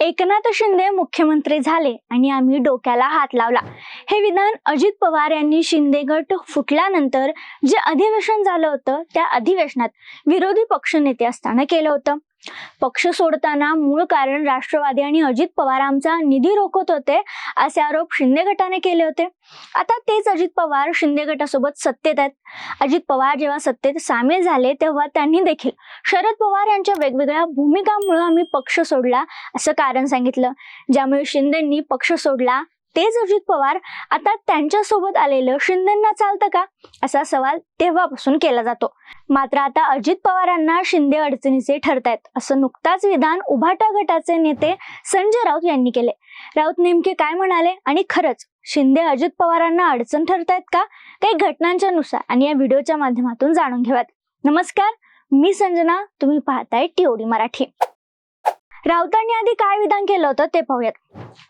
एकनाथ शिंदे मुख्यमंत्री झाले आणि आम्ही डोक्याला हात लावला, हे विधान अजित पवार यांनी शिंदे गट फुटल्यानंतर जे अधिवेशन झालं होतं त्या अधिवेशनात विरोधी पक्षनेते असताना केलं होतं. पक्ष सोडताना मूळ कारण राष्ट्रवादी आणि अजित पवार आमचा निधी रोखत होते असे आरोप शिंदे गटाने केले होते. आता तेच अजित पवार शिंदे गटासोबत सत्तेत आहेत. अजित पवार जेव्हा सत्तेत सामील झाले तेव्हा त्यांनी देखील शरद पवार यांच्या वेगवेगळ्या भूमिकांमुळे आम्ही पक्ष सोडला असं कारण सांगितलं, ज्यामुळे शिंदेंनी पक्ष सोडला. तेच अजित पवार आता त्यांच्या सोबत आलेलं शिंदेंना चालतं का असा सवाल तेव्हापासून केला जातो. मात्र आता अजित पवारांना शिंदे अडचणीचे ठरतायत असं नुकताच विधान उभाटा गटाचे नेते संजय राऊत यांनी केले. राऊत नेमके काय म्हणाले आणि खरंच शिंदे अजित पवारांना अडचण ठरतायत का, काही घटनांच्या नुसार आणि या व्हिडिओच्या माध्यमातून जाणून घेऊयात. नमस्कार, मी संजना, तुम्ही पाहताय टीओडी मराठी. राऊतांनी आधी काय विधान केलं होतं ते पाहूयात.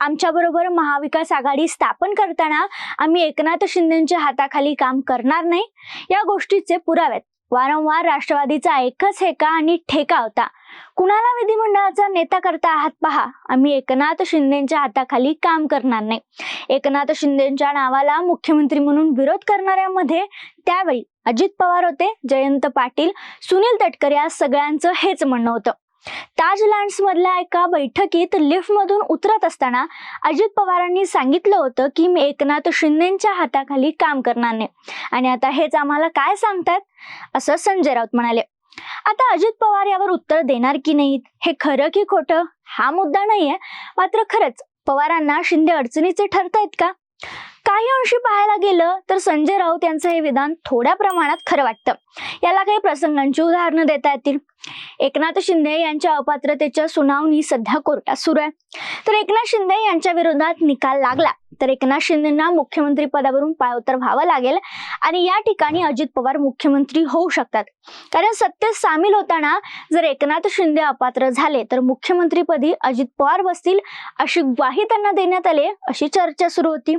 आमच्या बरोबर महाविकास आघाडी स्थापन करताना आम्ही एकनाथ शिंदेच्या हाताखाली काम करणार नाही या गोष्टीचे पुरावे आहेत. वारंवार राष्ट्रवादीचा एकच हेका आणि ठेका होता, कुणाला विधिमंडळाचा नेता करता आहात पहा, आम्ही एकनाथ शिंदेच्या हाताखाली काम करणार नाही. एकनाथ शिंदेच्या नावाला मुख्यमंत्री म्हणून विरोध करणाऱ्यांमध्ये त्यावेळी अजित पवार होते, जयंत पाटील, सुनील तटकरे या सगळ्यांचं हेच म्हणणं होतं. ताज लँड्स मधल्या एका बैठकीत लिफ्ट मधून उतरत असताना अजित पवारांनी सांगितलं होतं की मी एकनाथ शिंदेच्या हाताखाली काम करणार नाही आणि आता हेच आम्हाला काय सांगतात असं संजय राऊत म्हणाले. आता अजित पवार यावर उत्तर देणार की नाहीत, हे खरं की खोटं हा मुद्दा नाहीये. मात्र खरंच पवारांना शिंदे अडचणीचे ठरतायत का? काही अंशी पाहायला गेलं तर संजय राऊत यांचं हे विधान थोड्या प्रमाणात खरं वाटतं. याला काही प्रसंगांची उदाहरणं देता येतील. एकनाथ शिंदे यांच्या अपात्रतेच्या सुनावणी सध्या कोर्टात सुरू आहे. तर एकनाथ शिंदे यांच्या विरोधात निकाल लागला तर एकनाथ शिंदेंना मुख्यमंत्री पदावरून पायउतार व्हावं लागेल आणि या ठिकाणी अजित पवार मुख्यमंत्री होऊ शकतात. कारण सत्तेत सामील होताना जर एकनाथ शिंदे अपात्र झाले तर मुख्यमंत्रीपदी अजित पवार बसतील अशी ग्वाही त्यांना देण्यात आली, अशी चर्चा सुरू होती.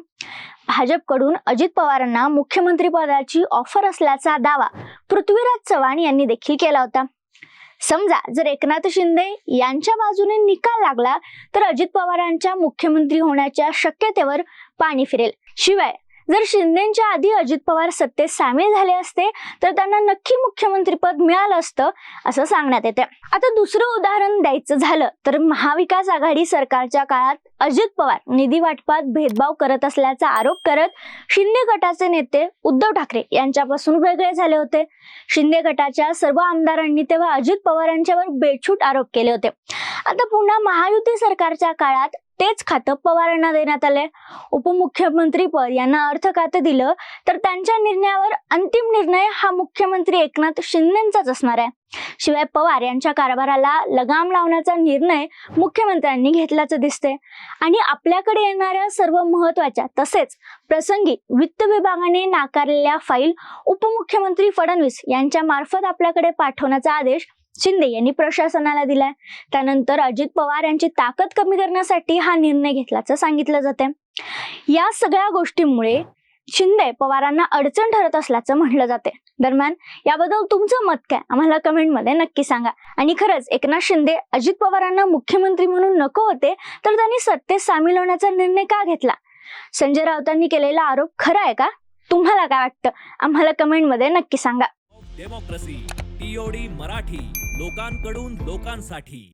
भाजपकडून अजित पवारांना मुख्यमंत्री पदाची ऑफर असल्याचा दावा पृथ्वीराज चव्हाण यांनी देखील केला होता. समजा जर एकनाथ शिंदे यांच्या बाजूने निकाल लागला तर अजित पवारांच्या मुख्यमंत्री होण्याच्या शक्यतेवर पाणी फिरेल. शिवाय जर शिंदेच्या आधी अजित पवार सत्तेत सामील झाले असते तर त्यांना नक्की मुख्यमंत्रीपद मिळालं असतं असं सांगण्यात येते. आता दुसरं उदाहरण द्यायचं झालं तर महाविकास आघाडी सरकारच्या काळात अजित पवार निधी वाटपात भेदभाव करत असल्याचा आरोप करत शिंदे गटाचे नेते उद्धव ठाकरे यांच्यापासून वेगळे झाले होते. शिंदे गटाच्या सर्व आमदारांनी तेव्हा अजित पवार यांच्यावर बेछूट आरोप केले होते. आता पुन्हा महायुती सरकारच्या काळात तेच खातं पवारांना देण्यात आले. उपमुख्यमंत्री पद यांना अर्थ खातं दिलं तर त्यांच्या निर्णयावर अंतिम निर्णय हा मुख्यमंत्री एकनाथ शिंदेंचाच असणार आहे. शिवाय पवार यांच्या कारभाराला लगाम लावण्याचा निर्णय मुख्यमंत्र्यांनी घेतल्याचं दिसते आणि आपल्याकडे येणाऱ्या सर्व महत्वाच्या तसेच प्रसंगी वित्त विभागाने नाकारलेल्या फाईल उपमुख्यमंत्री फडणवीस यांच्या मार्फत आपल्याकडे पाठवण्याचा आदेश शिंदे यांनी प्रशासनाला दिलाय. त्यानंतर अजित पवार यांची ताकद कमी करण्यासाठी हा निर्णय घेतल्याचं सांगितलं जाते. या सगळ्या गोष्टींमुळे शिंदे पवारांना अडचण ठरत असल्याचं म्हटलं जाते. दरम्यान याबद्दल तुमचं मत काय आम्हाला कमेंटमध्ये नक्की सांगा. आणि खरंच एकनाथ शिंदे अजित पवारांना मुख्यमंत्री म्हणून नको होते तर त्यांनी सत्तेत सामील होण्याचा निर्णय का घेतला? संजय राऊतांनी केलेला आरोप खरा आहे का? तुम्हाला काय वाटतं आम्हाला कमेंटमध्ये नक्की सांगा. डेमोक्रेसी टीओडी मराठी, लोकांकडून लोकांसाठी.